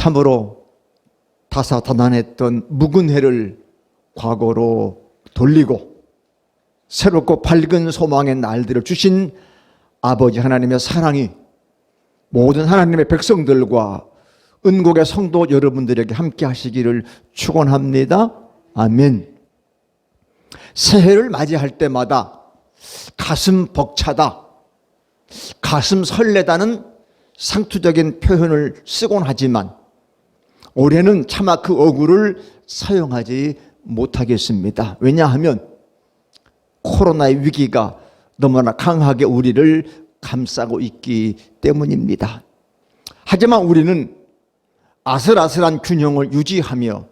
참으로 다사다난했던 묵은 해를 과거로 돌리고 새롭고 밝은 소망의 날들을 주신 아버지 하나님의 사랑이 모든 하나님의 백성들과 은곡의 성도 여러분들에게 함께 하시기를 축원합니다. 아멘. 새해를 맞이할 때마다 가슴 벅차다, 가슴 설레다는 상투적인 표현을 쓰곤 하지만 올해는 차마 그 어구를 사용하지 못하겠습니다. 왜냐하면 코로나의 위기가 너무나 강하게 우리를 감싸고 있기 때문입니다. 하지만 우리는 아슬아슬한 균형을 유지하며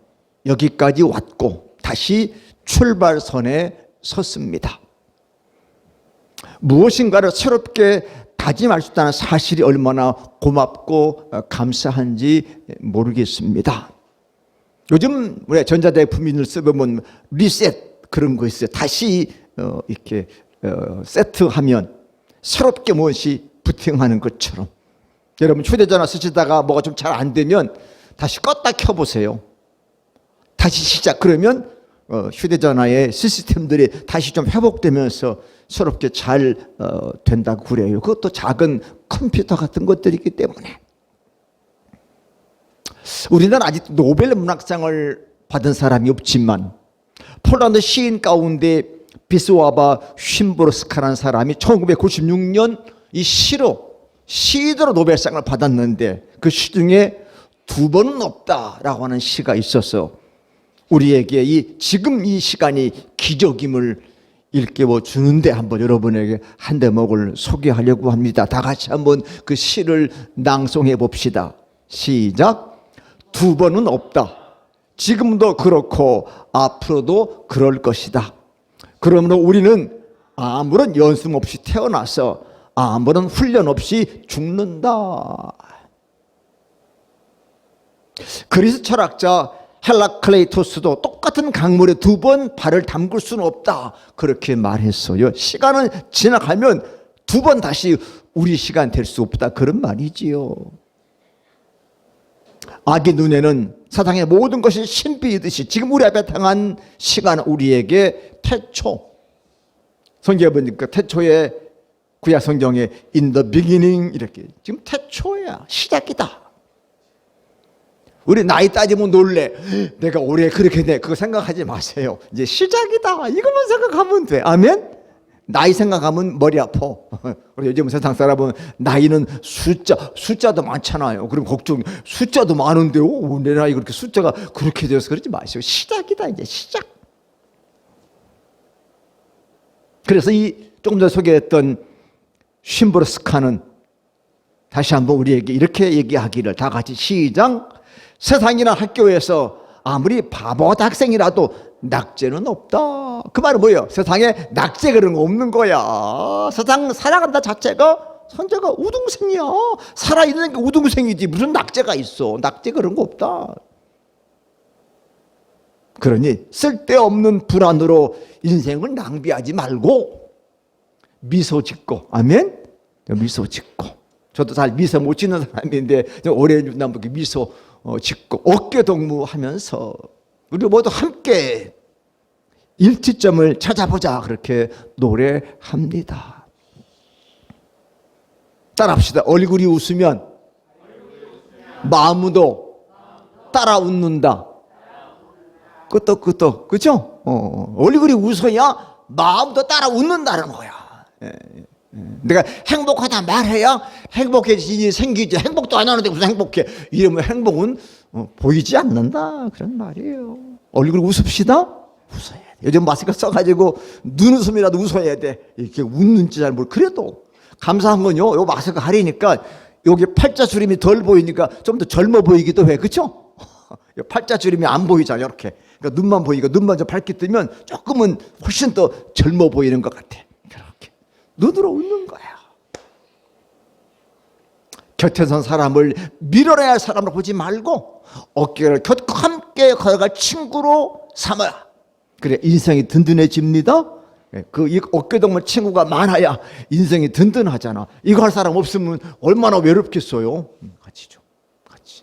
여기까지 왔고 다시 출발선에 섰습니다. 무엇인가를 새롭게 다짐할 수 있다는 사실이 얼마나 고맙고 감사한지 모르겠습니다. 요즘 우리 전자제품을 써보면 리셋 그런 거 있어요. 다시 이렇게 세트하면 새롭게 무엇이 부팅하는 것처럼, 여러분 휴대전화 쓰시다가 뭐가 좀 잘 안 되면 다시 껐다 켜보세요. 다시 시작. 그러면 휴대전화의 시스템들이 다시 좀 회복되면서 새롭게 잘 된다고 그래요. 그것도 작은 컴퓨터 같은 것들이기 때문에. 우리나라 아직 노벨 문학상을 받은 사람이 없지만 폴란드 시인 가운데 비스와바 쉼보르스카라는 사람이 1996년 이 시인으로 노벨상을 받았는데 그 시 중에 두 번은 없다라고 하는 시가 있어서 우리에게 지금 이 시간이 기적임을 일깨워 주는데 한번 여러분에게 한 대목을 소개하려고 합니다. 다 같이 한번 그 시를 낭송해 봅시다. 시작. 두 번은 없다. 지금도 그렇고 앞으로도 그럴 것이다. 그러므로 우리는 아무런 연습 없이 태어나서 아무런 훈련 없이 죽는다. 그리스 철학자 헬라클레이토스도 똑같은 강물에 두 번 발을 담글 수는 없다 그렇게 말했어요. 시간은 지나가면 두 번 다시 우리 시간 될 수 없다 그런 말이지요. 악의 눈에는 사상의 모든 것이 신비이듯이 지금 우리 앞에 당한 시간은 우리에게 태초, 성경에 보니까 태초에 구약 성경에 in the beginning 이렇게 지금 태초야, 시작이다. 우리 나이 따지면 놀래. 내가 올해 그렇게 돼. 그거 생각하지 마세요. 이제 시작이다. 이것만 생각하면 돼. 아멘? 나이 생각하면 머리 아파. 우리 요즘 세상 사람은 나이는 숫자도 많잖아요. 그럼 걱정, 숫자도 많은데요. 내 나이 그렇게 숫자가 그렇게 되어서 그러지 마세요. 시작이다. 이제 시작. 그래서 이 조금 전에 소개했던 쉼보르스카는 다시 한번 우리에게 이렇게 얘기하기를 다 같이 시작. 세상이나 학교에서 아무리 바보 같은 학생이라도 낙제는 없다. 그 말은 뭐예요? 세상에 낙제 그런 거 없는 거야. 세상 살아간다 자체가 선재가 우등생이야. 살아있는 게 우등생이지 무슨 낙제가 있어. 낙제 그런 거 없다. 그러니 쓸데없는 불안으로 인생을 낭비하지 말고 미소 짓고, 아멘? 미소 짓고. 저도 잘 미소 못 짓는 사람인데 오래 남북에 미소 짓고 어깨 동무하면서 우리 모두 함께 일치점을 찾아보자 그렇게 노래합니다. 따라합시다. 얼굴이 웃으면 마음도 따라 웃는다. 끄떡끄떡, 그죠? 얼굴이 웃어야 마음도 따라 웃는다는 거야. 내가 행복하다 말해야 행복해지니 생기지. 행복도 안 하는데 무슨 행복해. 이러면 행복은 보이지 않는다 그런 말이에요. 얼굴 웃읍시다. 웃어야 돼. 요즘 마스크 써가지고 눈웃음이라도 웃어야 돼. 이렇게 웃는지 잘 모르. 그래도 감사한 건요, 요 마스크 하리니까 여기 팔자주름이 덜 보이니까 좀 더 젊어 보이기도 해. 그렇죠? 팔자주름이 안 보이잖아. 이렇게. 그러니까 눈만 보이니까 눈만 좀 밝게 뜨면 조금은 훨씬 더 젊어 보이는 것 같아. 그렇게 눈으로 웃는 거야. 곁에 선 사람을 밀어내야 할 사람으로 보지 말고 어깨를 곁과 함께 걸어갈 친구로 삼아야 그래 인생이 든든해집니다. 그 어깨동무 친구가 많아야 인생이 든든하잖아. 이거 할 사람 없으면 얼마나 외롭겠어요. 같이 좀 같이.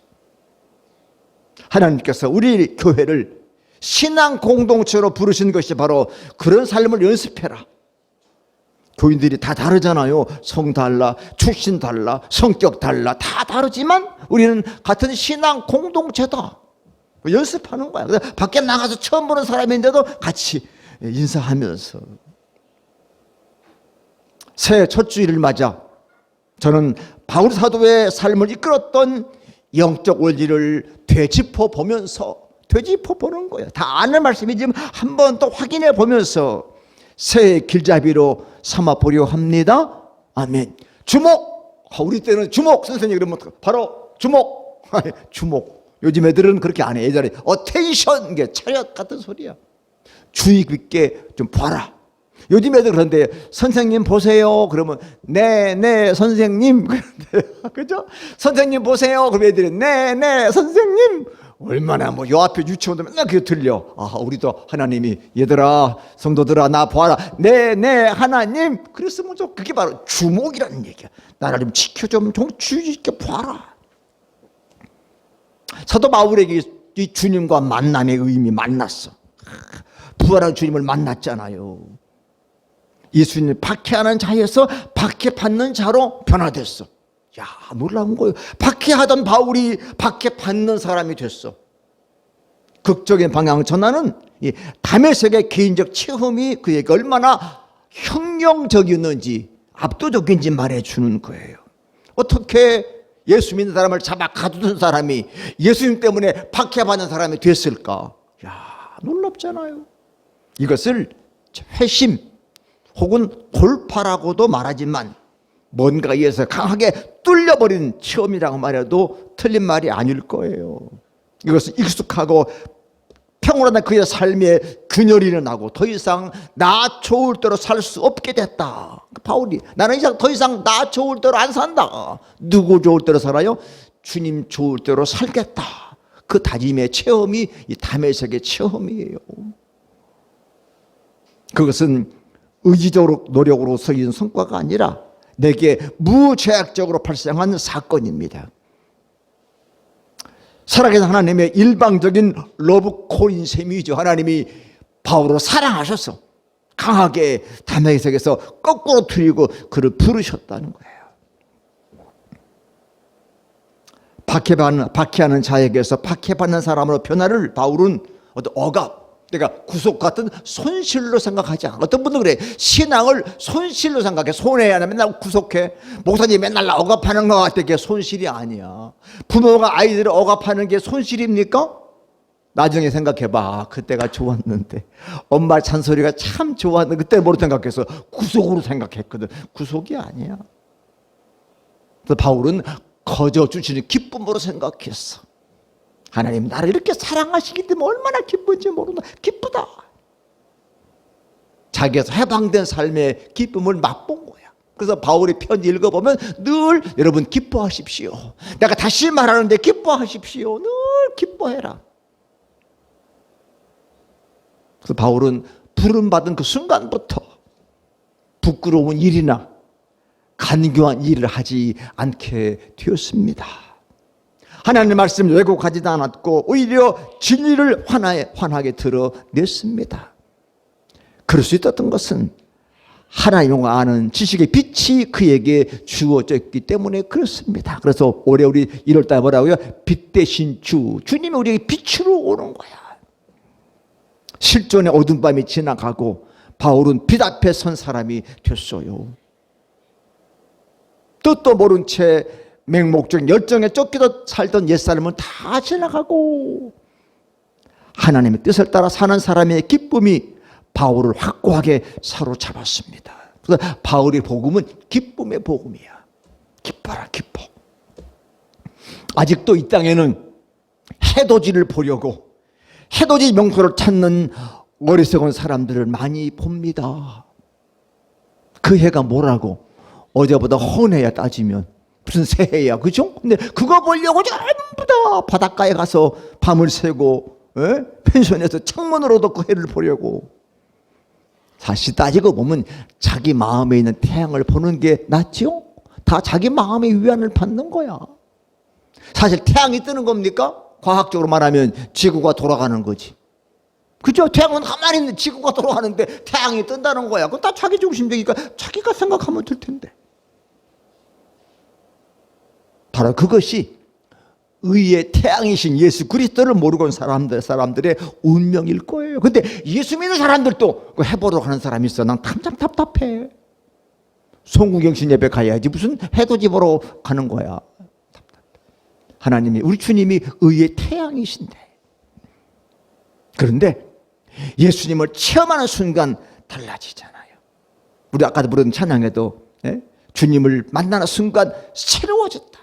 하나님께서 우리 교회를 신앙 공동체로 부르신 것이 바로 그런 삶을 연습해라. 교인들이 다 다르잖아요. 성 달라, 출신 달라, 성격 달라, 다 다르지만 우리는 같은 신앙 공동체다. 연습하는 거야. 그래서 밖에 나가서 처음 보는 사람인데도 같이 인사하면서. 새해 첫 주일을 맞아 저는 바울 사도의 삶을 이끌었던 영적 원리를 되짚어 보면서 되짚어보는 거예요. 다 아는 말씀이지만 한 번 또 확인해 보면서 새해 길잡이로 삼아보려 합니다. 아멘. 주목. 우리 때는 주목 선생님 그러면 바로 주목. 주목. 요즘 애들은 그렇게 안 해. 예전에 어텐션, 게 차렷 같은 소리야. 주의 깊게 좀 봐라. 요즘 애들 그런데 선생님 보세요. 그러면 네 선생님. 그런데 그죠? 선생님 보세요. 그럼 애들이 네 선생님. 얼마나 요 앞에 유치원도 맨날 그게 들려. 우리도 하나님이 얘들아 성도들아 나 봐라. 네 하나님. 그랬으면 좀 그게 바로 주목이라는 얘기야. 나를 좀 지켜 좀 주의 있게 봐라. 사도 바울에게 이 주님과 만남의 의미 만났어. 부활한 주님을 만났잖아요. 예수님을 박해하는 자에서 박해받는 자로 변화됐어. 야, 놀라운 거예요. 박해하던 바울이 박해받는 사람이 됐어. 극적인 방향 전하는 이 다메섹의 개인적 체험이 그에게 얼마나 혁명적이었는지 압도적인지 말해주는 거예요. 어떻게 예수 믿는 사람을 잡아 가두던 사람이 예수님 때문에 박해받는 사람이 됐을까? 야, 놀랍잖아요. 이것을 회심 혹은 돌파라고도 말하지만 뭔가에 의해서 강하게 뚫려버린 체험이라고 말해도 틀린 말이 아닐 거예요. 이것은 익숙하고 평온한 그의 삶에 균열이 일어나고 더 이상 나 좋을 대로 살 수 없게 됐다. 바울이 나는 더 이상 나 좋을 대로 안 산다. 누구 좋을 대로 살아요? 주님 좋을 대로 살겠다. 그 다짐의 체험이 이 다메섹의 체험이에요. 그것은 의지적으로 노력으로 서인 성과가 아니라 내게 무제약적으로 발생한 사건입니다. 살아계신 하나님의 일방적인 러브 콜인 셈이죠. 하나님이 바울을 사랑하셔서 강하게 다메섹에서 거꾸로 들이고 그를 부르셨다는 거예요. 박해하는 자에게서 박해받는 사람으로 변화를 바울은 어떤 억압, 그러니까 구속 같은 손실로 생각하지 않아. 어떤 분들은 그래. 신앙을 손실로 생각해. 손해야 맨날 구속해. 목사님 맨날 나 억압하는 것 같아. 그게 손실이 아니야. 부모가 아이들을 억압하는 게 손실입니까? 나중에 생각해봐. 그때가 좋았는데 엄마 잔소리가 참 좋았는데 그때 뭐로 생각해서 구속으로 생각했거든. 구속이 아니야. 그래서 바울은 거저 주시는 기쁨으로 생각했어. 하나님 나를 이렇게 사랑하시기 때문에 얼마나 기쁜지 모른다. 기쁘다. 자기에서 해방된 삶의 기쁨을 맛본 거야. 그래서 바울의 편지 읽어보면 늘 여러분 기뻐하십시오. 내가 다시 말하는데 기뻐하십시오. 늘 기뻐해라. 그래서 바울은 부름받은 그 순간부터 부끄러운 일이나 간교한 일을 하지 않게 되었습니다. 하나님의 말씀을 왜곡하지도 않았고 오히려 진리를 환하게 드러냈습니다. 그럴 수 있었던 것은 하나님을 아는 지식의 빛이 그에게 주어졌기 때문에 그렇습니다. 그래서 올해 우리 1월달 뭐라고요? 빛 대신 주님이 우리에게 빛으로 오는 거야. 실존의 어두운 밤이 지나가고 바울은 빛 앞에 선 사람이 됐어요. 뜻도 모른 채 맹목적인 열정에 쫓기듯 살던 옛사람은 다 지나가고 하나님의 뜻을 따라 사는 사람의 기쁨이 바울을 확고하게 사로잡았습니다. 그래서 바울의 복음은 기쁨의 복음이야. 기뻐라 기뻐. 아직도 이 땅에는 해돋이를 보려고 해돋이 명소를 찾는 어리석은 사람들을 많이 봅니다. 그 해가 뭐라고? 어제보다 헌해야 따지면 무슨 새해야, 그죠? 근데 그거 보려고 전부 다 바닷가에 가서 밤을 새고 펜션에서 창문으로도 그 해를 보려고. 사실 따지고 보면 자기 마음에 있는 태양을 보는 게 낫죠? 다 자기 마음의 위안을 받는 거야. 사실 태양이 뜨는 겁니까? 과학적으로 말하면 지구가 돌아가는 거지. 그죠? 태양은 가만히 있는 지구가 돌아가는데 태양이 뜬다는 거야. 그건 다 자기 중심적이니까 자기가 생각하면 될 텐데. 바로 그것이 의의 태양이신 예수 그리스도를 모르고 있는 사람들의 운명일 거예요. 근데 예수 믿는 사람들도 그거 해보도록 하는 사람이 있어. 난 참 답답해. 송구경신 예배 가야지 무슨 해돋이 보러 가는 거야. 하나님이, 우리 주님이 의의 태양이신데, 그런데 예수님을 체험하는 순간 달라지잖아요. 우리 아까도 부른 찬양에도 주님을 만나는 순간 새로워졌다.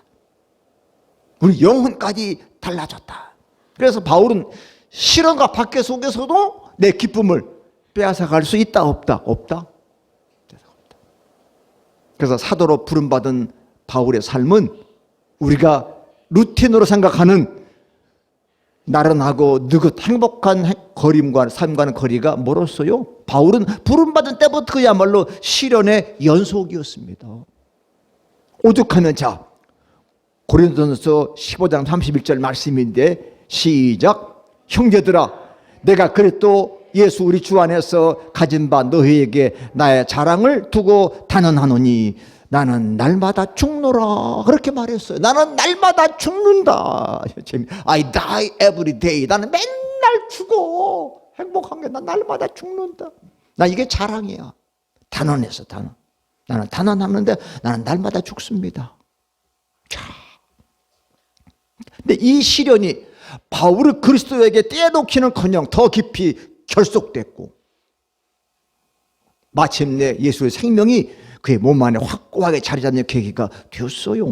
우리 영혼까지 달라졌다. 그래서 바울은 시련과 박해 속에서도 내 기쁨을 빼앗아갈 수 있다 없다? 없다. 그래서 사도로 부름받은 바울의 삶은 우리가 루틴으로 생각하는 나른하고 느긋 행복한 거림과 삶과는 거리가 멀었어요. 바울은 부름받은 때부터 그야말로 시련의 연속이었습니다. 오죽하면 자, 고린도전서 15장 31절 말씀인데 시작. 형제들아, 내가 그리스도 예수 우리 주 안에서 가진 바 너희에게 나의 자랑을 두고 단언하노니 나는 날마다 죽노라. 그렇게 말했어요. 나는 날마다 죽는다. I die every day. 나는 맨날 죽어. 행복한 게 난 날마다 죽는다. 나 이게 자랑이야. 단언했어, 단언. 나는 단언하는데 나는 날마다 죽습니다. 자, 근데 이 시련이 바울을 그리스도에게 떼놓기는커녕 더 깊이 결속됐고 마침내 예수의 생명이 그의 몸 안에 확고하게 자리 잡는 계기가 되었어요.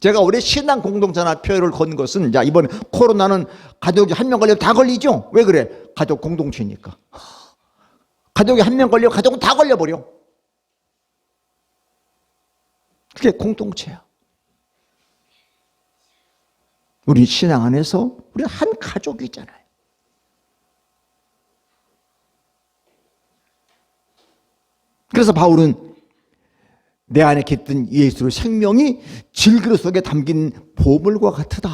제가 올해 신앙 공동체나 표를 건 것은, 자, 이번 코로나는 가족이 한 명 걸리면 다 걸리죠. 왜 그래? 가족 공동체니까. 가족이 한 명 걸리면 가족은 다 걸려버려. 그게 공동체야. 우리 신앙 안에서 우리 한 가족이잖아요. 그래서 바울은 내 안에 깃든 예수의 생명이 질그릇 속에 담긴 보물과 같으다.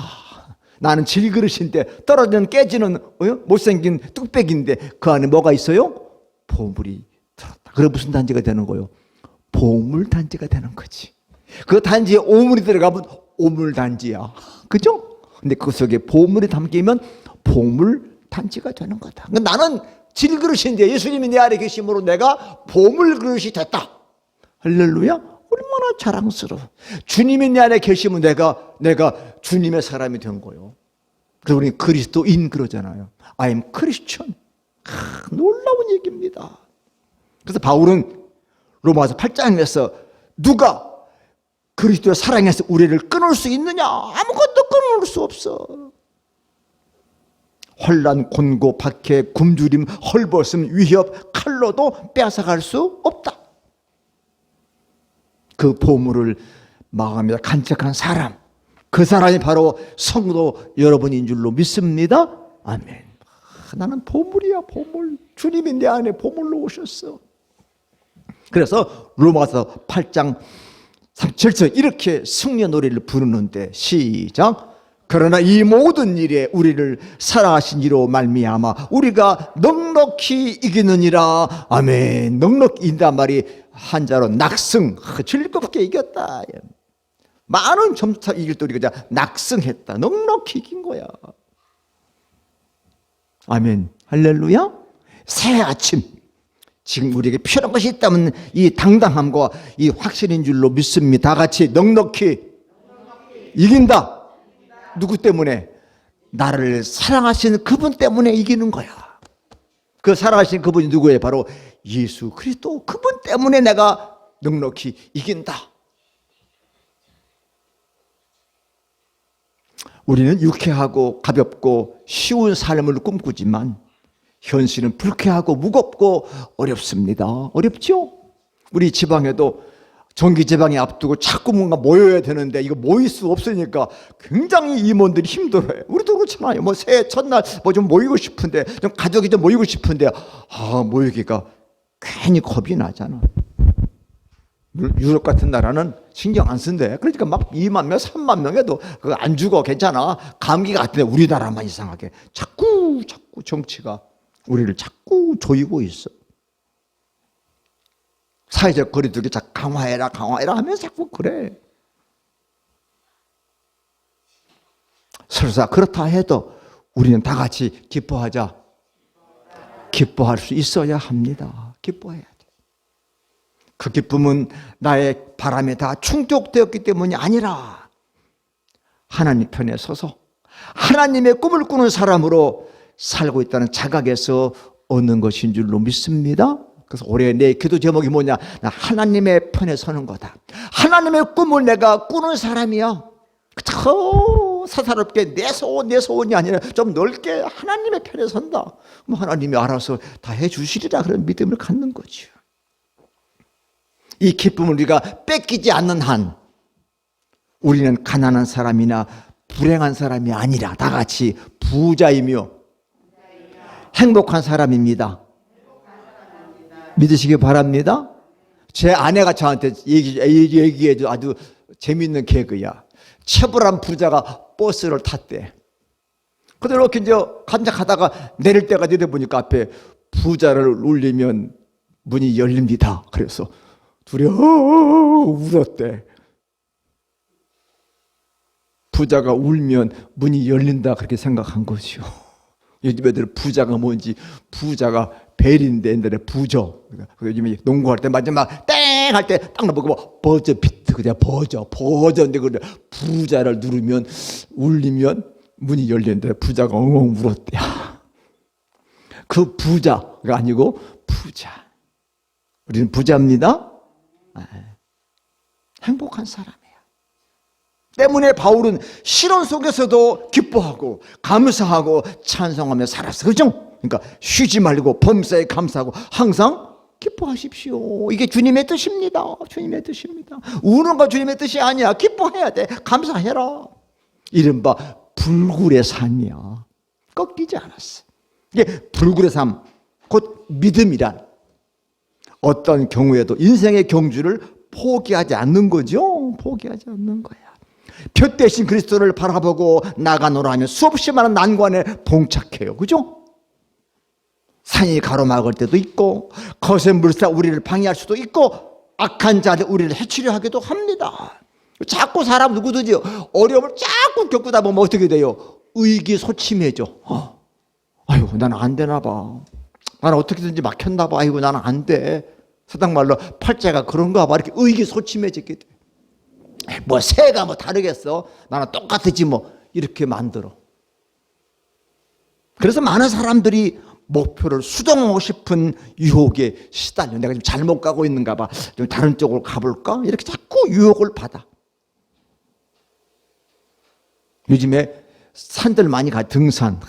나는 질그릇인데 떨어지는 깨지는 못생긴 뚝배기인데 그 안에 뭐가 있어요? 보물이 들었다. 그래 무슨 단지가 되는 거예요? 보물 단지가 되는 거지. 그 단지에 오물이 들어가면 오물 단지야. 그죠? 근데 그 속에 보물이 담기면 보물 단지가 되는 거다. 나는 질그릇인데 예수님이 내 안에 계심으로 내가 보물 그릇이 됐다. 할렐루야. 얼마나 자랑스러워. 주님이 내 안에 계시면 내가 주님의 사람이 된 거예요. 그래서 우리 그리스도인 그러잖아요. I am Christian. 놀라운 얘기입니다. 그래서 바울은 로마서 8장에서 누가 그리스도의 사랑에서 우리를 끊을 수 있느냐? 아무것도 끊을 수 없어. 혼란, 곤고, 박해, 굶주림, 헐벗음, 위협, 칼로도 빼앗아갈 수 없다. 그 보물을 마음에 간직한 사람, 그 사람이 바로 성도 여러분인 줄로 믿습니다. 아멘. 나는 보물이야, 보물. 주님이 내 안에 보물로 오셨어. 그래서 로마서 8장 37절 이렇게 승려 노래를 부르는데 시작. 그러나 이 모든 일에 우리를 사랑하신 이로 말미암아 우리가 넉넉히 이기느니라. 아멘. 넉넉히 이긴단 말이 한자로 낙승, 즐겁게 이겼다. 많은 점차 이길 때 우리가 낙승했다. 넉넉히 이긴 거야. 아멘. 할렐루야. 새 아침, 지금 우리에게 필요한 것이 있다면 이 당당함과 이 확신인 줄로 믿습니다. 다 같이 넉넉히 이긴다. 누구 때문에? 나를 사랑하시는 그분 때문에 이기는 거야. 그 사랑하시는 그분이 누구예요? 바로 예수 그리스도. 그분 때문에 내가 넉넉히 이긴다. 우리는 유쾌하고 가볍고 쉬운 삶을 꿈꾸지만 현실은 불쾌하고 무겁고 어렵습니다. 어렵죠? 우리 지방에도 정기지방이 앞두고 자꾸 뭔가 모여야 되는데 이거 모일 수 없으니까 굉장히 임원들이 힘들어요. 우리도 그렇잖아요. 뭐 새해 첫날 뭐 좀 모이고 싶은데, 좀 가족이 좀 모이고 싶은데 모이기가 괜히 겁이 나잖아. 유럽 같은 나라는 신경 안 쓴대. 그러니까 막 2만 명, 3만 명에도 그거 안 죽어. 괜찮아. 감기 같은데 우리나라만 이상하게 자꾸 정치가 우리를 자꾸 조이고 있어. 사회적 거리두기 자꾸 강화해라 하면서 자꾸 그래. 설사 그렇다 해도 우리는 다 같이 기뻐하자. 기뻐할 수 있어야 합니다. 기뻐해야 돼. 그 기쁨은 나의 바람에 다 충족되었기 때문이 아니라 하나님 편에 서서 하나님의 꿈을 꾸는 사람으로 살고 있다는 자각에서 얻는 것인 줄로 믿습니다. 그래서 올해 내 기도 제목이 뭐냐? 나 하나님의 편에 서는 거다. 하나님의 꿈을 내가 꾸는 사람이야. 그쵸? 사사롭게 내 소원이 아니라 좀 넓게 하나님의 편에 선다. 그럼 하나님이 알아서 다 해주시리라 그런 믿음을 갖는 거죠. 이 기쁨을 우리가 뺏기지 않는 한 우리는 가난한 사람이나 불행한 사람이 아니라 다 같이 부자이며 행복한 사람입니다. 믿으시기 바랍니다. 제 아내가 저한테 얘기해도 아주 재미있는 개그야. 체불한 부자가 버스를 탔대. 근데 이렇게 이제 간작하다가 내릴 때가 되다 보니까 앞에 부자를 울리면 문이 열립니다. 그래서 둘이 울었대. 부자가 울면 문이 열린다 그렇게 생각한 거죠. 요즘 애들 부자가 뭔지, 부자가 벨인데 옛날에 부저. 요즘에 농구할 때 마지막 땡 할 때 딱 나보고 버저 비트 그냥 버저인데 그래 부자를 누르면 울리면 문이 열리는데 부자가 엉엉 울었대. 그 부자가 아니고 부자. 우리는 부자입니다. 행복한 사람이에요. 때문에 바울은 시련 속에서도 기뻐하고 감사하고 찬송하며 살았어. 그죠? 그러니까 쉬지 말고 범사에 감사하고 항상 기뻐하십시오. 이게 주님의 뜻입니다. 주님의 뜻입니다. 우는 거 주님의 뜻이 아니야. 기뻐해야 돼. 감사해라. 이른바 불굴의 삶이야. 꺾이지 않았어. 이게 불굴의 삶, 곧 믿음이란 어떤 경우에도 인생의 경주를 포기하지 않는 거죠. 포기하지 않는 거야. 표 대신 그리스도를 바라보고 나가노라 하면 수없이 많은 난관에 봉착해요. 그죠? 산이 가로막을 때도 있고 거센 물살 우리를 방해할 수도 있고 악한 자들 우리를 해치려 하기도 합니다. 자꾸 사람 누구든지 어려움을 자꾸 겪다 보면 어떻게 돼요? 의기소침해져. 아이고 나는 안 되나 봐. 나는 어떻게든지 막혔나 봐. 아이고 나는 안 돼. 세상 말로 팔자가 그런가 봐. 이렇게 의기소침해지게 돼. 뭐 새가 뭐 다르겠어. 나는 똑같지 뭐. 이렇게 만들어. 그래서 많은 사람들이 목표를 수정하고 싶은 유혹에 시달려. 내가 지금 잘못 가고 있는가 봐. 좀 다른 쪽으로 가볼까? 이렇게 자꾸 유혹을 받아. 요즘에 산들 많이 가. 등산.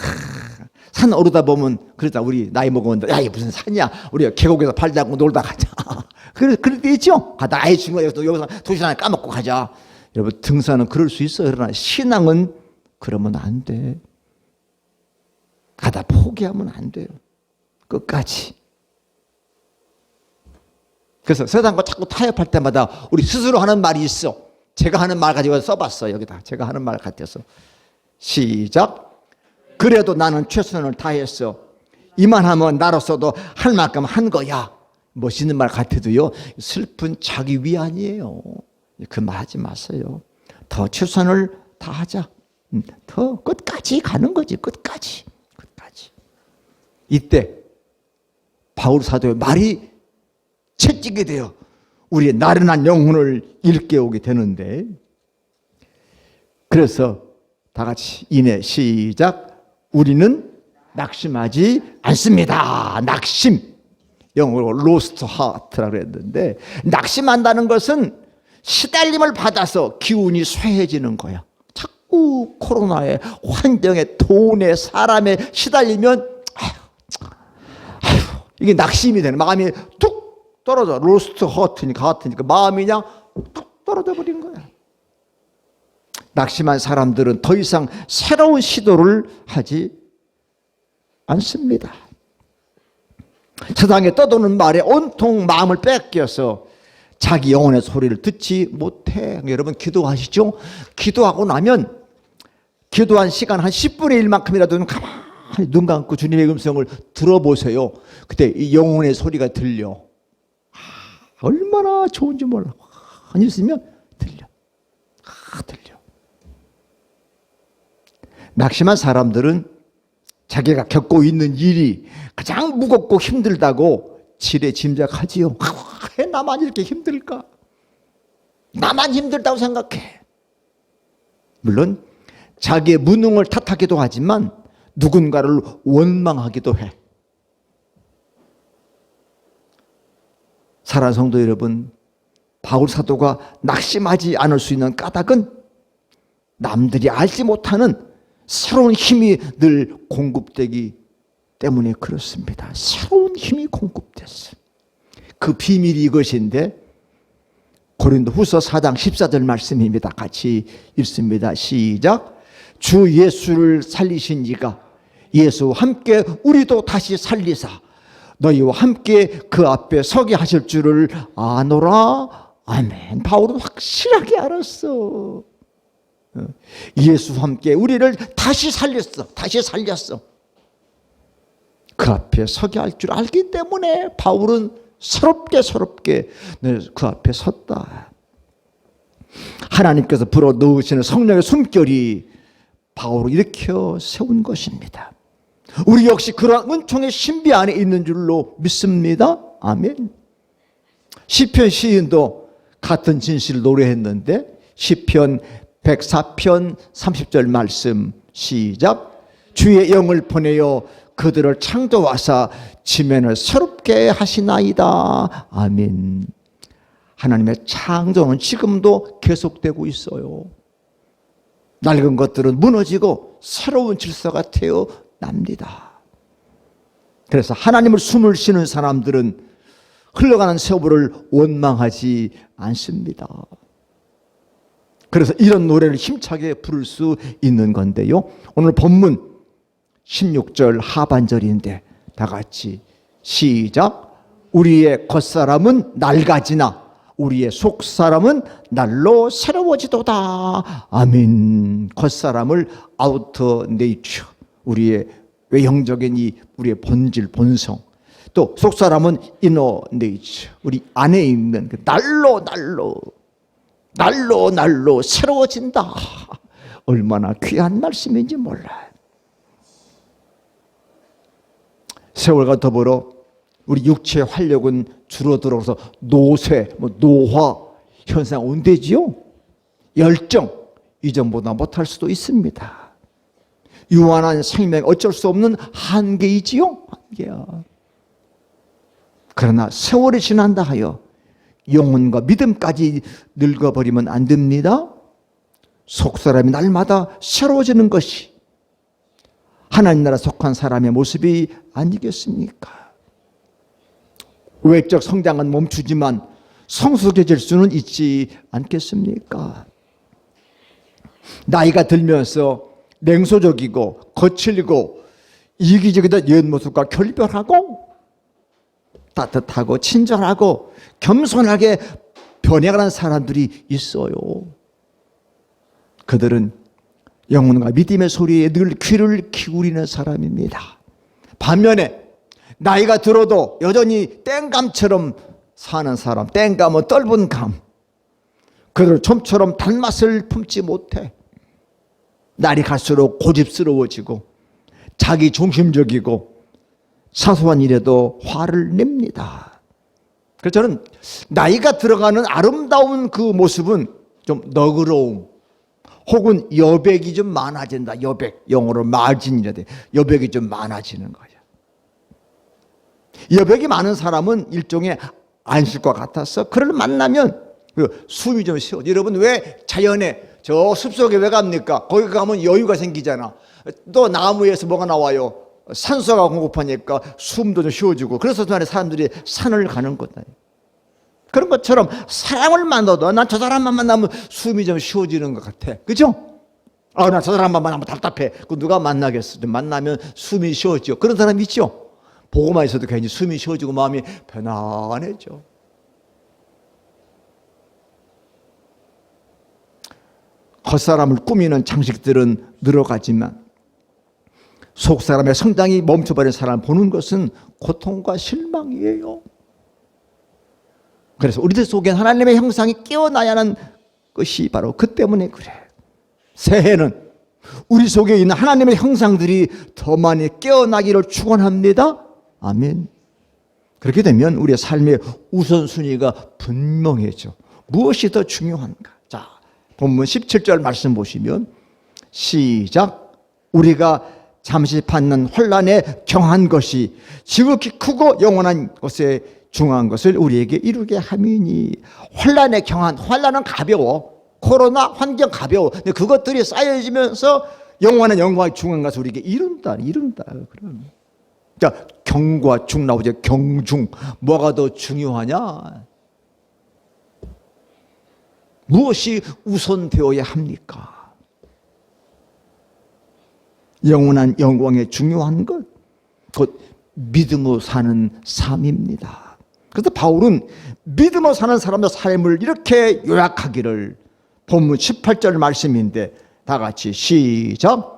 산 오르다 보면 그러다 우리 나이 먹으면 야 이게 무슨 산이야. 우리가 계곡에서 발 잡고 놀다 가자. 그럴 때 있죠. 가다 아이 친구가 여기서 2시간에 까먹고 가자. 여러분 등산은 그럴 수 있어요. 그러나 신앙은 그러면 안 돼. 가다 포기하면 안 돼요. 끝까지. 그래서 세상과 자꾸 타협할 때마다 우리 스스로 하는 말이 있어. 제가 하는 말 가지고 써봤어. 여기다. 제가 하는 말 같아서. 시작. 그래도 나는 최선을 다했어. 이만하면 나로서도 할 만큼 한 거야. 멋있는 말 같아도요. 슬픈 자기 위안이에요. 그 말 하지 마세요. 더 최선을 다하자. 더 끝까지 가는 거지. 끝까지. 이때 바울 사도의 말이 채찍이 되어 우리의 나른한 영혼을 일깨우게 되는데 그래서 다 같이 이내 시작. 우리는 낙심하지 않습니다. 낙심. 영어로 lost heart라고 했는데 낙심한다는 것은 시달림을 받아서 기운이 쇠해지는 거야. 자꾸 코로나에 환경에 돈에 사람에 시달리면 이게 낙심이 되는 마음이 툭 떨어져. 로스트 허트니까 마음이 그냥 툭 떨어져 버린 거야. 낙심한 사람들은 더 이상 새로운 시도를 하지 않습니다. 세상에 떠도는 말에 온통 마음을 뺏겨서 자기 영혼의 소리를 듣지 못해. 여러분 기도하시죠? 기도하고 나면 기도한 시간 한 10분의 1만큼이라도 가만히 눈 감고 주님의 음성을 들어보세요. 그때 이 영혼의 소리가 들려. 얼마나 좋은지 몰라. 가만히 있으면 들려. 들려. 낙심한 사람들은 자기가 겪고 있는 일이 가장 무겁고 힘들다고 지레 짐작하지요. 왜 나만 이렇게 힘들까? 나만 힘들다고 생각해. 물론 자기의 무능을 탓하기도 하지만 누군가를 원망하기도 해. 사랑하는 성도 여러분, 바울 사도가 낙심하지 않을 수 있는 까닭은 남들이 알지 못하는 새로운 힘이 늘 공급되기 때문에 그렇습니다. 새로운 힘이 공급됐어요. 그 비밀이 이것인데 고린도후서 4장 14절 말씀입니다. 같이 읽습니다. 시작. 주 예수를 살리신 이가 예수와 함께 우리도 다시 살리사 너희와 함께 그 앞에 서게 하실 줄을 아노라. 아멘. 바울은 확실하게 알았어. 예수와 함께 우리를 다시 살렸어. 다시 살렸어. 그 앞에 서게 할 줄 알기 때문에 바울은 새롭게 그 앞에 섰다. 하나님께서 불어 넣으시는 성령의 숨결이 바울을 일으켜 세운 것입니다. 우리 역시 그러한 은총의 신비 안에 있는 줄로 믿습니다. 아멘. 시편 시인도 같은 진실을 노래했는데 시편 104편 30절 말씀 시작. 주의 영을 보내어 그들을 창조하사 지면을 새롭게 하시나이다. 아멘. 하나님의 창조는 지금도 계속되고 있어요. 낡은 것들은 무너지고 새로운 질서가 태어납니다. 그래서 하나님을 숨을 쉬는 사람들은 흘러가는 세월을 원망하지 않습니다. 그래서 이런 노래를 힘차게 부를 수 있는 건데요. 오늘 본문 16절 하반절인데 다 같이 시작. 우리의 겉사람은 낡아지나 우리의 속사람은 날로 새로워지도다. 아멘. 겉사람을 아우터 네이처, 우리의 외형적인 우리의 본질, 본성. 또 속사람은 이너 네이처, 우리 안에 있는 날로 새로워진다. 얼마나 귀한 말씀인지 몰라요. 세월과 더불어 우리 육체의 활력은 줄어들어서 노쇠, 노화 현상 온대지요. 열정 이전보다 못할 수도 있습니다. 유한한 생명 어쩔 수 없는 한계이지요. 한계야. 그러나 세월이 지난다 하여 영혼과 믿음까지 늙어버리면 안 됩니다. 속사람이 날마다 새로워지는 것이 하나님 나라 속한 사람의 모습이 아니겠습니까? 외적 성장은 멈추지만 성숙해질 수는 있지 않겠습니까? 나이가 들면서 냉소적이고 거칠고 이기적이던 옛 모습과 결별하고 따뜻하고 친절하고 겸손하게 변해가는 사람들이 있어요. 그들은 영혼과 믿음의 소리에 늘 귀를 기울이는 사람입니다. 반면에 나이가 들어도 여전히 땡감처럼 사는 사람, 땡감은 떫은 감, 그들은 좀처럼 단맛을 품지 못해. 날이 갈수록 고집스러워지고 자기 중심적이고 사소한 일에도 화를 냅니다. 그래서 저는 나이가 들어가는 아름다운 그 모습은 좀 너그러움 혹은 여백이 좀 많아진다. 여백, 영어로 마진이라 돼. 여백이 좀 많아지는 거예요. 여백이 많은 사람은 일종의 안식과 같아서 그를 만나면 숨이 좀 쉬어. 여러분 왜 자연에 저 숲속에 왜 갑니까? 거기 가면 여유가 생기잖아. 또 나무에서 뭐가 나와요? 산소가 공급하니까 숨도 좀 쉬어지고. 그래서 사람들이 산을 가는 거다. 그런 것처럼 사람을 만나도 난 저 사람만 만나면 숨이 좀 쉬어지는 것 같아. 그죠? 나 저 사람만 만나면 답답해. 그 누가 만나겠어? 만나면 숨이 쉬어지고. 그런 사람 있죠? 보고만 있어도 괜히 숨이 쉬어지고 마음이 편안해져. 겉사람을 꾸미는 장식들은 늘어가지만 속사람의 성장이 멈춰버린 사람을 보는 것은 고통과 실망이에요. 그래서 우리들 속에 하나님의 형상이 깨어나야 하는 것이 바로 그 때문에 그래. 새해는 우리 속에 있는 하나님의 형상들이 더 많이 깨어나기를 축원합니다. 아멘. 그렇게 되면 우리의 삶의 우선순위가 분명해져. 무엇이 더 중요한가? 자, 본문 17절 말씀 보시면 시작. 우리가 잠시 받는 환난에 경한 것이 지극히 크고 영원한 것에 중요한 것을 우리에게 이루게 함이니. 환난은 가벼워. 코로나 환경 가벼워. 근데 그것들이 쌓여지면서 영원한 영광이 중요한 것을 우리에게 이룬다. 그럼. 자, 경과 중 나오죠. 경중. 뭐가 더 중요하냐? 무엇이 우선되어야 합니까? 영원한 영광에 중요한 것, 곧 믿음으로 사는 삶입니다. 그래서 바울은 믿음으로 사는 사람의 삶을 이렇게 요약하기를 본문 18절 말씀인데 다 같이 시작.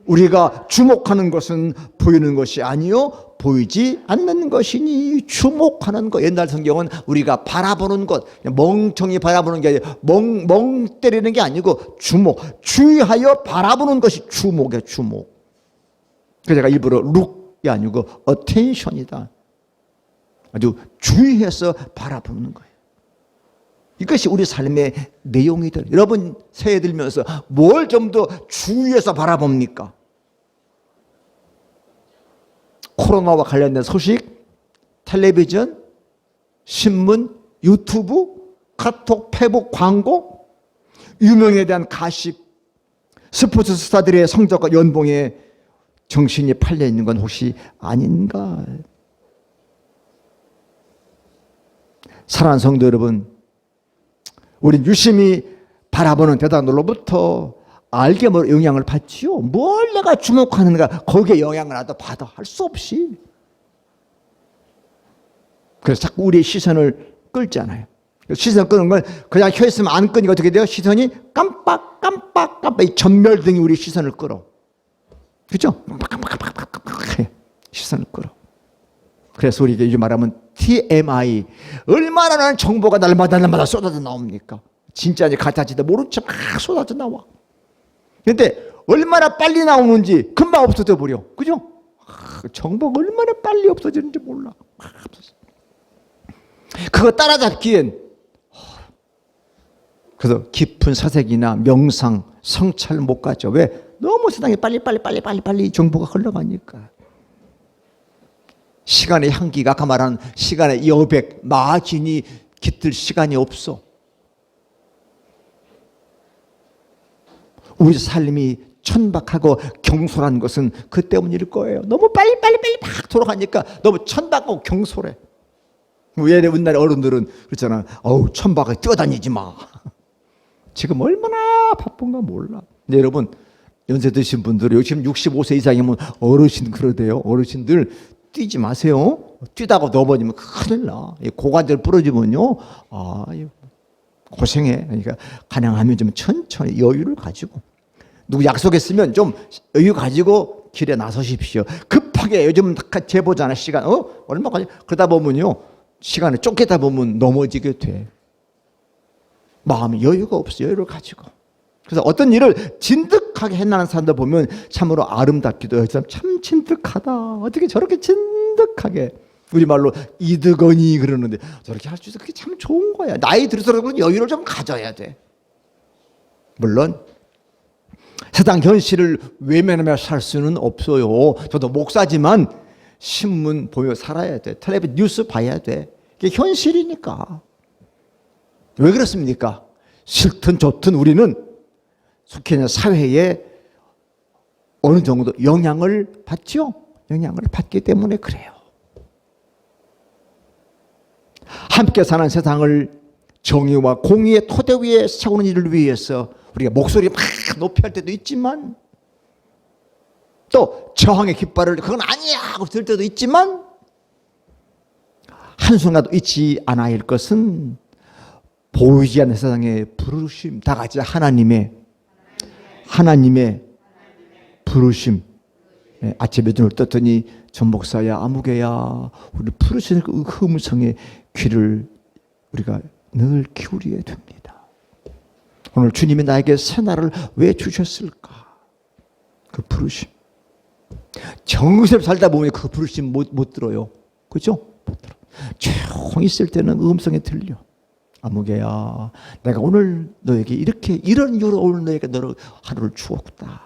우리가 주목하는 것은 보이는 것이 아니요 보이지 않는 것이니. 주목하는 것. 옛날 성경은 우리가 바라보는 것, 멍청이 바라보는 게 아니라 멍 때리는 게 아니고 주목, 주의하여 바라보는 것이 주목이야. 주목. 그래서 제가 일부러 look이 아니고 attention이다. 아주 주의해서 바라보는 거예요. 이것이 우리 삶의 내용이들. 여러분 새해 들면서 뭘 좀 더 주의해서 바라봅니까? 코로나와 관련된 소식, 텔레비전, 신문, 유튜브, 카톡, 페북, 광고, 유명에 대한 가십, 스포츠 스타들의 성적과 연봉에 정신이 팔려 있는 건 혹시 아닌가? 사랑하는 성도 여러분, 우린 유심히 바라보는 대상들로부터 알게 모르게 영향을 받지요. 뭘 내가 주목하는가, 거기에 영향을 나도 받아. 할 수 없이. 그래서 자꾸 우리의 시선을 끌잖아요. 시선 끄는 건 그냥 혀 있으면 안 끄니까 어떻게 돼요? 시선이 깜빡 이 전멸등이 우리 시선을 끌어. 그죠? 시선을 끌어. 그래서 우리가 요즘 말하면 TMI. 얼마나 많은 정보가 날마다 쏟아져 나옵니까? 진짜인지 가짜인지 모른 척 막 쏟아져 나와. 근데 얼마나 빨리 나오는지 금방 없어져 버려. 그죠? 정보가 얼마나 빨리 없어지는지 몰라. 그거 따라잡기엔 그래서 깊은 사색이나 명상, 성찰 못 가죠. 왜? 너무 세상에 빨리 정보가 흘러가니까. 시간의 향기가, 아까 말한 시간의 여백, 마진이 깃들 시간이 없어. 우리 삶이 천박하고 경솔한 것은 그 때문일 거예요. 너무 빨리 막 돌아가니까 너무 천박하고 경솔해. 옛날 어른들은 그렇잖아. 어우, 천박하게 뛰어다니지 마. 지금 얼마나 바쁜가 몰라. 근데 여러분, 연세 드신 분들은 요즘 65세 이상이면 어르신 그러대요. 어르신들 뛰지 마세요. 뛰다가 넘어지면 큰일 나. 고관절 부러지면요. 고생해. 그러니까 가능하면 좀 천천히 여유를 가지고, 누구 약속했으면 좀 여유 가지고 길에 나서십시오. 급하게 요즘 재보잖아. 시간 얼마까지 그러다 보면요, 시간에 쫓기다 보면 넘어지게 돼. 마음이 여유가 없어. 여유를 가지고. 그래서 어떤 일을 진득하게 해나가는 사람들 보면 참으로 아름답기도 해요. 참 진득하다. 어떻게 저렇게 진득하게, 우리말로 이득언이 그러는데 저렇게 할 수 있어. 그게 참 좋은 거야. 나이 들어서는 여유를 좀 가져야 돼. 물론 세상 현실을 외면하며 살 수는 없어요. 저도 목사지만 신문 보며 살아야 돼. 텔레비전 뉴스 봐야 돼. 이게 현실이니까. 왜 그렇습니까? 싫든 좋든 우리는 속해 있는 사회에 어느 정도 영향을 받죠. 영향을 받기 때문에 그래요. 함께 사는 세상을 정의와 공의의 토대 위에 세우는 일을 위해서 우리가 목소리 막 높이 할 때도 있지만, 또 저항의 깃발을 그건 아니야 하고 들 때도 있지만, 한순간도 잊지 않아야 할 것은 보이지 않는 세상의 부르심, 다 같이 하나님의 하나님의 부르심. 아침에 눈을 떴더니 전 목사야, 아무개야, 우리 부르시는 그 음성에 귀를 우리가 늘 기울여야 됩니다. 오늘 주님이 나에게 새날을 왜 주셨을까? 그 부르심. 정신없이 살다 보면 그 부르심 못 들어요. 그죠? 못 들어. 조용히 있을 때는 음성이 들려. 아무개야, 내가 오늘 너에게 이런 이유로 오늘 너에게 너를 하루를 주었다.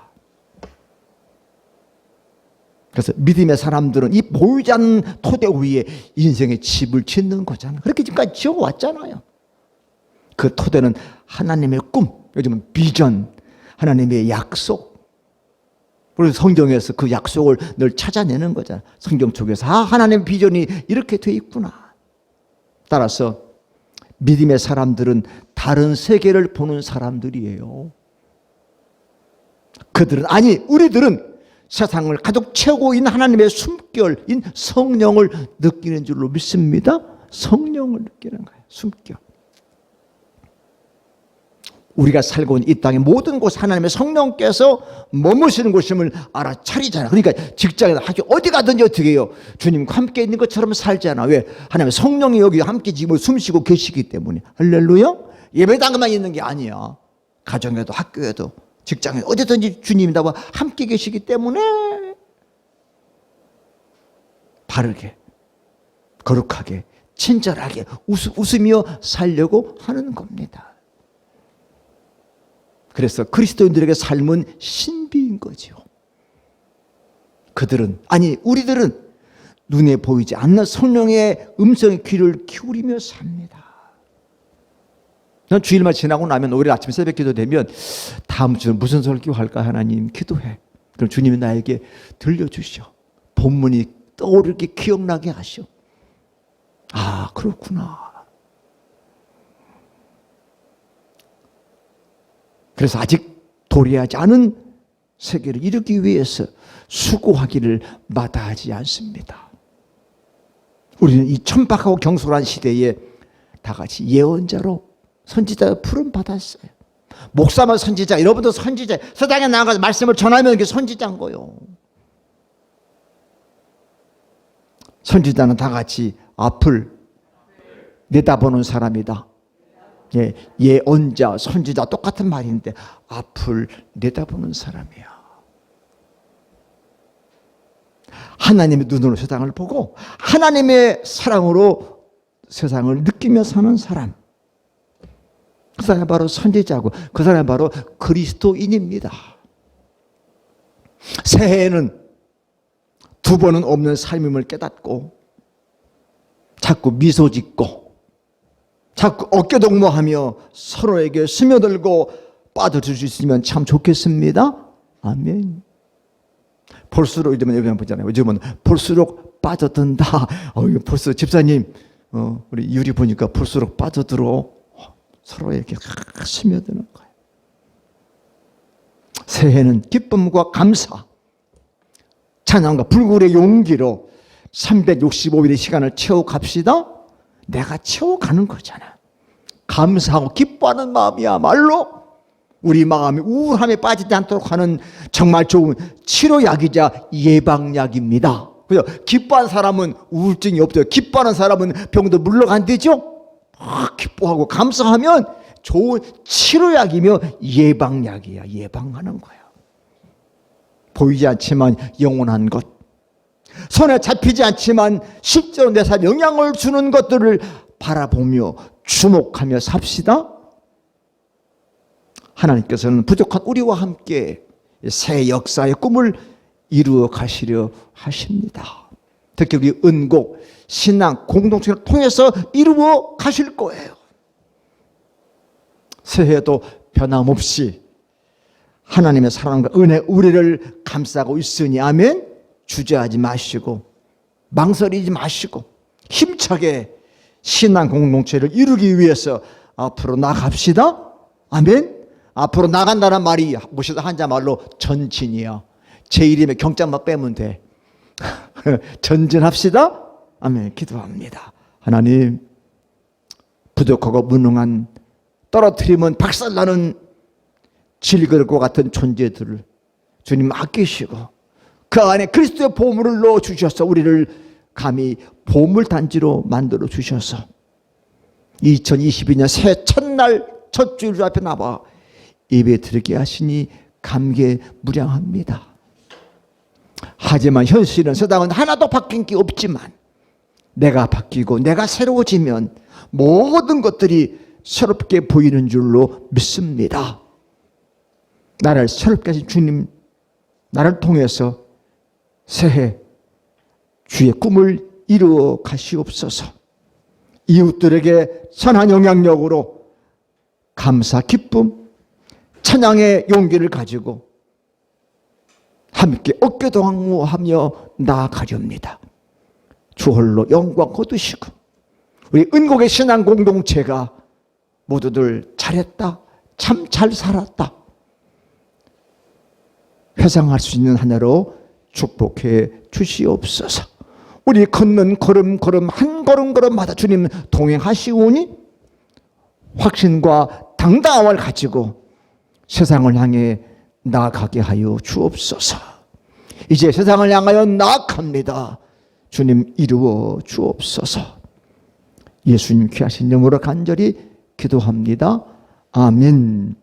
그래서 믿음의 사람들은 이 보이지 않는 토대 위에 인생의 집을 짓는 거잖아요. 그렇게 지금까지 지어왔잖아요. 그 토대는 하나님의 꿈, 요즘은 비전, 하나님의 약속. 그래서 성경에서 그 약속을 늘 찾아내는 거잖아요. 성경 속에서 하나님의 비전이 이렇게 돼 있구나. 따라서 믿음의 사람들은 다른 세계를 보는 사람들이에요. 우리들은 세상을 가득 채우고 있는 하나님의 숨결인 성령을 느끼는 줄로 믿습니다. 성령을 느끼는 거예요. 숨결. 우리가 살고 있는 이 땅의 모든 곳 하나님의 성령께서 머무시는 곳임을 알아차리잖아요. 그러니까 직장에서 학교 어디 가든지 어떻게 해요? 주님과 함께 있는 것처럼 살잖아. 왜? 하나님의 성령이 여기 함께 지금 숨쉬고 계시기 때문에. 할렐루야. 예배당만 있는 게 아니야. 가정에도 학교에도 직장에 어디든지 주님이 나와 함께 계시기 때문에 바르게, 거룩하게, 친절하게 웃으며 살려고 하는 겁니다. 그래서 그리스도인들에게 삶은 신비인 거죠. 우리들은 눈에 보이지 않는 성령의 음성의 귀를 기울이며 삽니다. 난 주일만 지나고 나면 오히려 아침 새벽 기도 되면 다음 주는 무슨 설교할까 하나님 기도해. 그럼 주님이 나에게 들려주셔. 본문이 떠오르게 기억나게 하셔. 아, 그렇구나. 그래서 아직 도래하지 않은 세계를 이루기 위해서 수고하기를 마다하지 않습니다. 우리는 이 천박하고 경솔한 시대에 다 같이 예언자로 선지자 부름 받았어요. 목사만 선지자, 여러분도 선지자. 세상에 나가서 말씀을 전하면 그게 선지자인 거예요. 선지자는 다 같이 앞을 내다보는 사람이다. 예언자, 선지자 똑같은 말인데 앞을 내다보는 사람이야. 하나님의 눈으로 세상을 보고 하나님의 사랑으로 세상을 느끼며 사는 사람. 그 사람이 바로 선지자고 그 사람이 바로 그리스도인입니다. 새해에는 두 번은 없는 삶임을 깨닫고 자꾸 미소 짓고 자꾸 어깨동무하며 서로에게 스며들고 빠져들 수 있으면 참 좋겠습니다. 아멘. 볼수록 요즘은 볼수록 빠져든다. 벌써 집사님 우리 유리 보니까 볼수록 빠져들어. 서로에게 스며드는 거예요. 새해는 기쁨과 감사, 찬양과 불굴의 용기로 365일의 시간을 채워갑시다. 내가 채워가는 거잖아. 감사하고 기뻐하는 마음이야말로 우리 마음이 우울함에 빠지지 않도록 하는 정말 좋은 치료약이자 예방약입니다. 그죠? 기뻐하는 사람은 우울증이 없어요. 기뻐하는 사람은 병도 물러간대죠. 기뻐하고 감사하면 좋은 치료약이며 예방약이야. 예방하는 거야. 보이지 않지만 영원한 것, 손에 잡히지 않지만 실제로 내 삶에 영향을 주는 것들을 바라보며 주목하며 삽시다. 하나님께서는 부족한 우리와 함께 새 역사의 꿈을 이루어 가시려 하십니다. 특히 우리 은곡, 신앙, 공동체를 통해서 이루어 가실 거예요. 새해에도 변함없이 하나님의 사랑과 은혜, 우리를 감싸고 있으니 아멘. 주저하지 마시고 망설이지 마시고 힘차게 신앙 공동체를 이루기 위해서 앞으로 나갑시다. 아멘. 앞으로 나간다는 말이 무엇이든 한자말로 전진이야. 제 이름에 경자만 빼면 돼. 전진합시다. 아멘. 기도합니다. 하나님, 부족하고 무능한, 떨어뜨리면 박살나는 질그릇과 같은 존재들을 주님 아끼시고 그 안에 그리스도의 보물을 넣어주셔서 우리를 감히 보물단지로 만들어 주셔서 2022년 새해 첫날 첫 주일 앞에 나와 예배 드리게 하시니 감개무량합니다. 하지만 현실은 세상은 하나도 바뀐 게 없지만 내가 바뀌고 내가 새로워지면 모든 것들이 새롭게 보이는 줄로 믿습니다. 나를 새롭게 하신 주님, 나를 통해서 새해 주의 꿈을 이루어 가시옵소서. 이웃들에게 선한 영향력으로 감사, 기쁨, 찬양의 용기를 가지고 함께 어깨동무하며 나아가렵니다. 주 홀로 영광 거두시고 우리 은곡의 신앙 공동체가 모두들 잘했다, 참 잘 살았다 회상할 수 있는 한 해로 축복해 주시옵소서. 우리 걷는 걸음걸음 한 걸음걸음마다 주님 동행하시오니 확신과 당당함을 가지고 세상을 향해 나아가게 하여 주옵소서. 이제 세상을 향하여 나아갑니다. 주님 이루어 주옵소서. 예수님 귀하신 이름으로 간절히 기도합니다. 아멘.